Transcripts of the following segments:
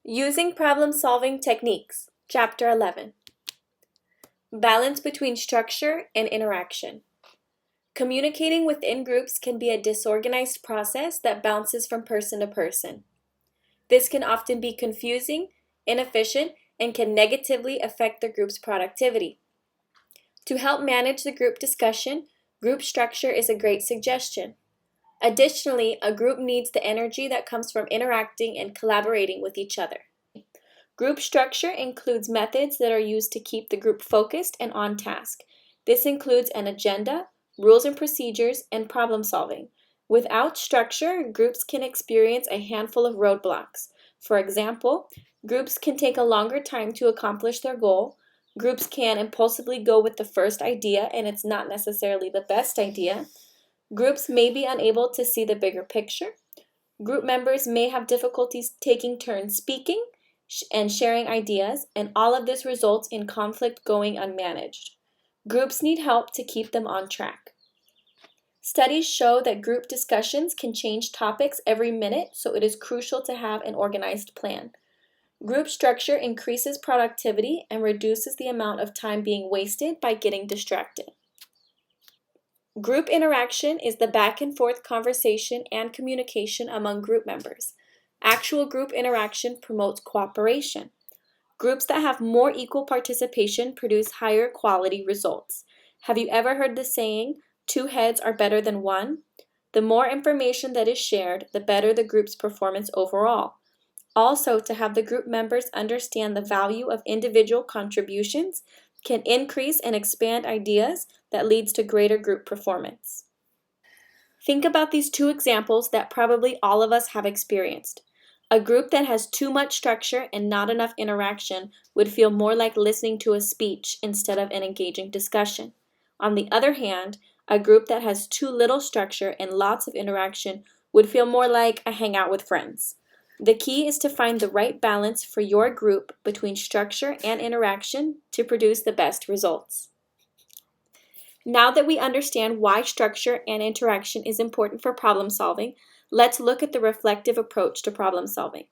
Using problem-solving techniques, Chapter 11. Balance between structure and interaction. Communicating within groups can be a disorganized process that bounces from person to person. This can often be confusing, inefficient, and can negatively affect the group's productivity. To help manage the group discussion, group structure is a great suggestion. Additionally, a group needs the energy that comes from interacting and collaborating with each other. Group structure includes methods that are used to keep the group focused and on task. This includes an agenda, rules and procedures, and problem solving. Without structure, groups can experience a handful of roadblocks. For example, groups can take a longer time to accomplish their goal. Groups can impulsively go with the first idea and it's not necessarily the best idea. Groups may be unable to see the bigger picture. Group members may have difficulties taking turns speaking and sharing ideas, and all of this results in conflict going unmanaged. Groups need help to keep them on track. Studies show that group discussions can change topics every minute, so it is crucial to have an organized plan. Group structure increases productivity and reduces the amount of time being wasted by getting distracted. Group interaction is the back and forth conversation and communication among group members. Actual group interaction promotes cooperation. Groups that have more equal participation produce higher quality results. Have you ever heard the saying, 2 heads are better than 1? The more information that is shared, the better the group's performance overall. Also, to have the group members understand the value of individual contributions can increase and expand ideas that leads to greater group performance. Think about these 2 examples that probably all of us have experienced. A group that has too much structure and not enough interaction would feel more like listening to a speech instead of an engaging discussion. On the other hand, a group that has too little structure and lots of interaction would feel more like a hangout with friends. The key is to find the right balance for your group between structure and interaction to produce the best results. Now that we understand why structure and interaction is important for problem solving, let's look at the reflective approach to problem solving.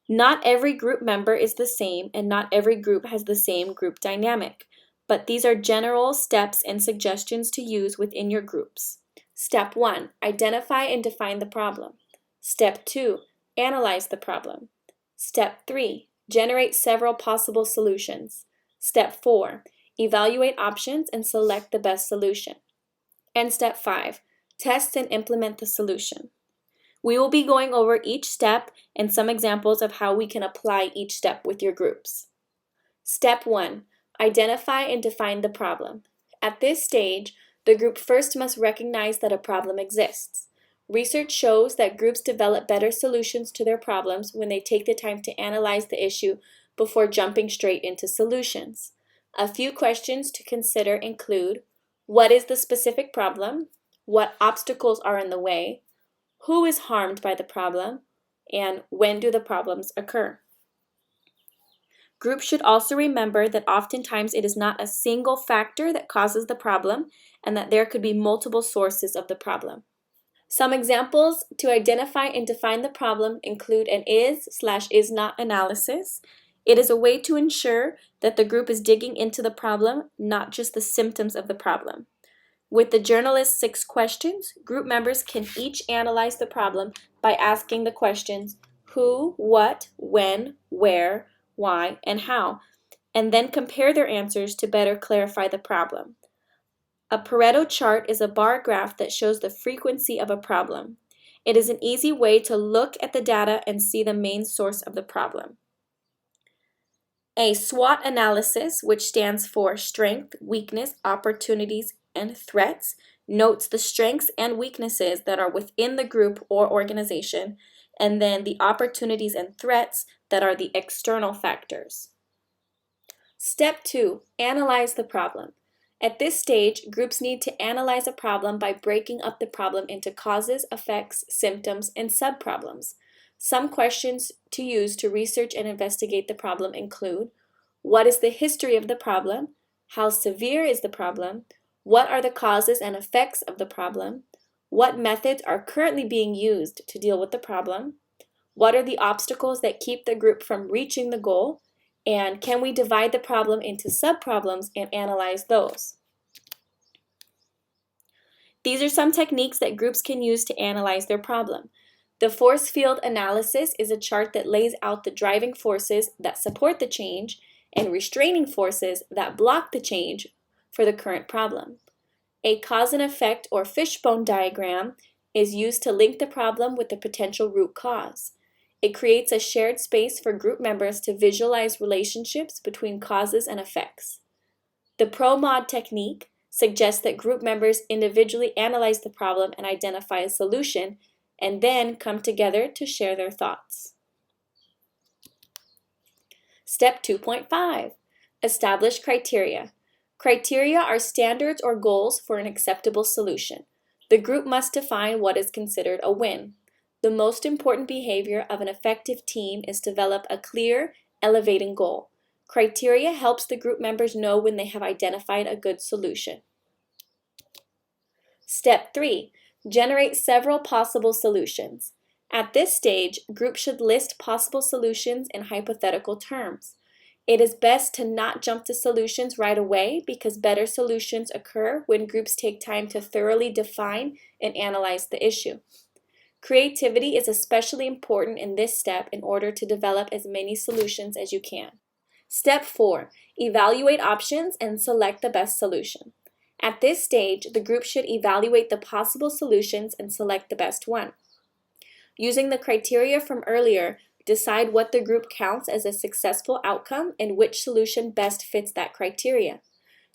Not every group member is the same, and not every group has the same group dynamic, but these are general steps and suggestions to use within your groups. Step 1, identify and define the problem. Step 2, analyze the problem. Step 3, generate several possible solutions. Step 4, evaluate options and select the best solution. And step 5, test and implement the solution. We will be going over each step and some examples of how we can apply each step with your groups. Step 1, identify and define the problem. At this stage, the group first must recognize that a problem exists. Research shows that groups develop better solutions to their problems when they take the time to analyze the issue before jumping straight into solutions. A few questions to consider include, what is the specific problem? What obstacles are in the way? Who is harmed by the problem? And when do the problems occur? Groups should also remember that oftentimes it is not a single factor that causes the problem and that there could be multiple sources of the problem. Some examples to identify and define the problem include an is/is not analysis. It is a way to ensure that the group is digging into the problem, not just the symptoms of the problem. With the journalist's 6 questions, group members can each analyze the problem by asking the questions who, what, when, where, why, and how, and then compare their answers to better clarify the problem. A Pareto chart is a bar graph that shows the frequency of a problem. It is an easy way to look at the data and see the main source of the problem. A SWOT analysis, which stands for strength, weakness, opportunities, and threats, notes the strengths and weaknesses that are within the group or organization, and then the opportunities and threats that are the external factors. Step 2, analyze the problem. At this stage, groups need to analyze a problem by breaking up the problem into causes, effects, symptoms, and subproblems. Some questions to use to research and investigate the problem include, what is the history of the problem? How severe is the problem? What are the causes and effects of the problem? What methods are currently being used to deal with the problem? What are the obstacles that keep the group from reaching the goal? And can we divide the problem into subproblems and analyze those? These are some techniques that groups can use to analyze their problem. The force field analysis is a chart that lays out the driving forces that support the change and restraining forces that block the change for the current problem. A cause and effect or fishbone diagram is used to link the problem with the potential root cause. It creates a shared space for group members to visualize relationships between causes and effects. The PRO-MOD technique suggests that group members individually analyze the problem and identify a solution, and then come together to share their thoughts. Step 2.5. Establish criteria. Criteria are standards or goals for an acceptable solution. The group must define what is considered a win. The most important behavior of an effective team is to develop a clear, elevating goal. Criteria helps the group members know when they have identified a good solution. Step 3. Generate several possible solutions. At this stage, groups should list possible solutions in hypothetical terms. It is best to not jump to solutions right away because better solutions occur when groups take time to thoroughly define and analyze the issue. Creativity is especially important in this step in order to develop as many solutions as you can. Step 4. Evaluate options and select the best solution. At this stage, the group should evaluate the possible solutions and select the best one. Using the criteria from earlier, decide what the group counts as a successful outcome and which solution best fits that criteria.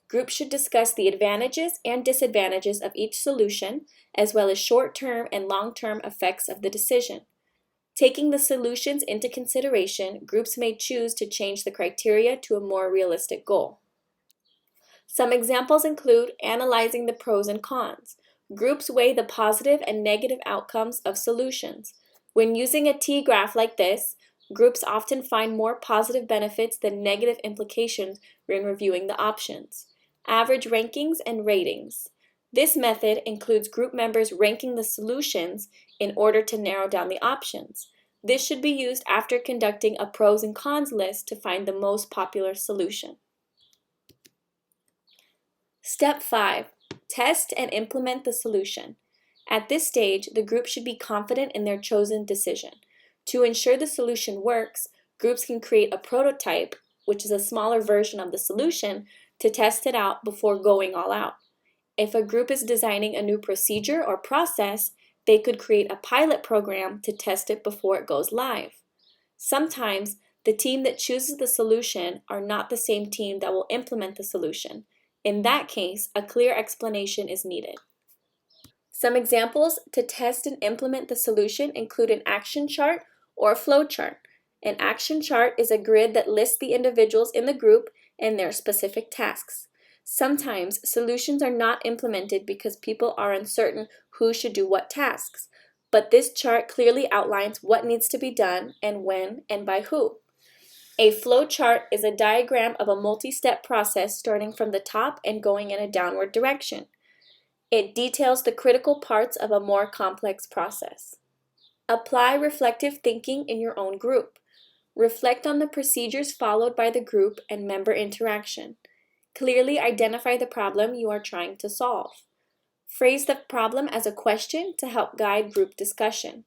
Groups should discuss the advantages and disadvantages of each solution, as well as short-term and long-term effects of the decision. Taking the solutions into consideration, groups may choose to change the criteria to a more realistic goal. Some examples include analyzing the pros and cons. Groups weigh the positive and negative outcomes of solutions. When using a T-graph like this, groups often find more positive benefits than negative implications when reviewing the options. Average rankings and ratings. This method includes group members ranking the solutions in order to narrow down the options. This should be used after conducting a pros and cons list to find the most popular solution. Step 5. Test and implement the solution. At this stage, the group should be confident in their chosen decision. To ensure the solution works, groups can create a prototype, which is a smaller version of the solution, to test it out before going all out. If a group is designing a new procedure or process, they could create a pilot program to test it before it goes live. Sometimes, the team that chooses the solution are not the same team that will implement the solution. In that case, a clear explanation is needed. Some examples to test and implement the solution include an action chart or a flow chart. An action chart is a grid that lists the individuals in the group and their specific tasks. Sometimes solutions are not implemented because people are uncertain who should do what tasks, but this chart clearly outlines what needs to be done and when and by who. A flow chart is a diagram of a multi-step process starting from the top and going in a downward direction. It details the critical parts of a more complex process. Apply reflective thinking in your own group. Reflect on the procedures followed by the group and member interaction. Clearly identify the problem you are trying to solve. Phrase the problem as a question to help guide group discussion.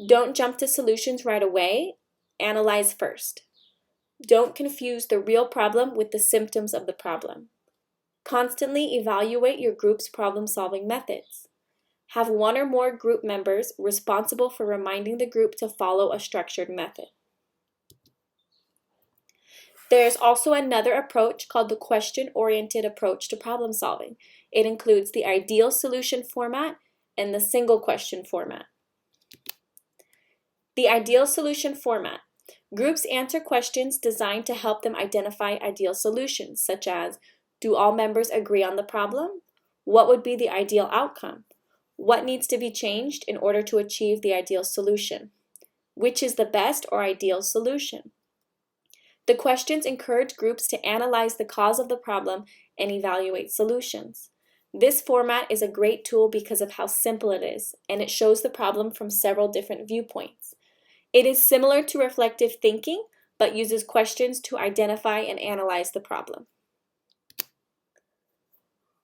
Don't jump to solutions right away. Analyze first. Don't confuse the real problem with the symptoms of the problem. Constantly evaluate your group's problem-solving methods. Have one or more group members responsible for reminding the group to follow a structured method. There is also another approach called the question-oriented approach to problem solving. It includes the ideal solution format and the single question format. The ideal solution format. Groups answer questions designed to help them identify ideal solutions, such as, do all members agree on the problem? What would be the ideal outcome? What needs to be changed in order to achieve the ideal solution? Which is the best or ideal solution? The questions encourage groups to analyze the cause of the problem and evaluate solutions. This format is a great tool because of how simple it is, and it shows the problem from several different viewpoints. It is similar to reflective thinking, but uses questions to identify and analyze the problem.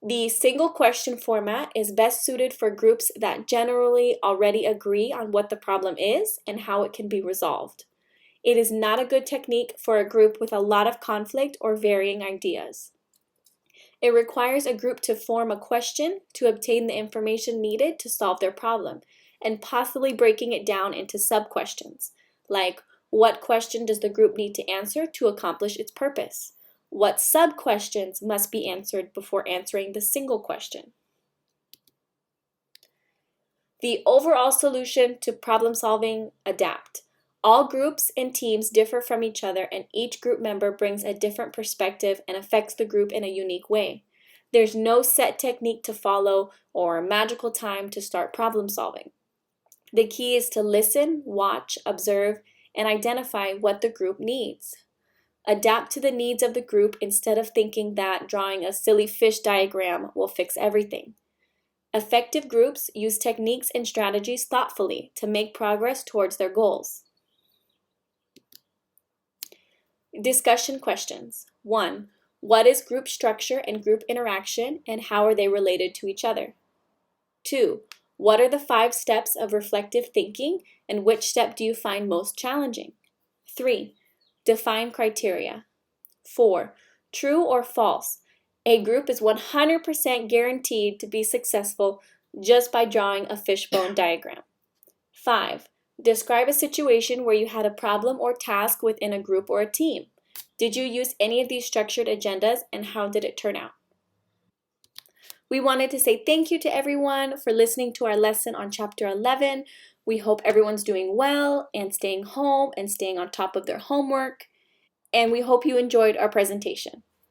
The single question format is best suited for groups that generally already agree on what the problem is and how it can be resolved. It is not a good technique for a group with a lot of conflict or varying ideas. It requires a group to form a question to obtain the information needed to solve their problem, and possibly breaking it down into sub-questions, like what question does the group need to answer to accomplish its purpose? What sub-questions must be answered before answering the single question? The overall solution to problem solving: adapt. All groups and teams differ from each other, and each group member brings a different perspective and affects the group in a unique way. There's no set technique to follow or magical time to start problem solving. The key is to listen, watch, observe, and identify what the group needs. Adapt to the needs of the group instead of thinking that drawing a silly fish diagram will fix everything. Effective groups use techniques and strategies thoughtfully to make progress towards their goals. Discussion questions. 1. What is group structure and group interaction, and how are they related to each other? 2. What are the 5 steps of reflective thinking, and which step do you find most challenging? 3. Define criteria. 4. True or false? A group is 100% guaranteed to be successful just by drawing a fishbone diagram. 5. Describe a situation where you had a problem or task within a group or a team. Did you use any of these structured agendas, and how did it turn out? We wanted to say thank you to everyone for listening to our lesson on Chapter 11. We hope everyone's doing well and staying home and staying on top of their homework. And we hope you enjoyed our presentation.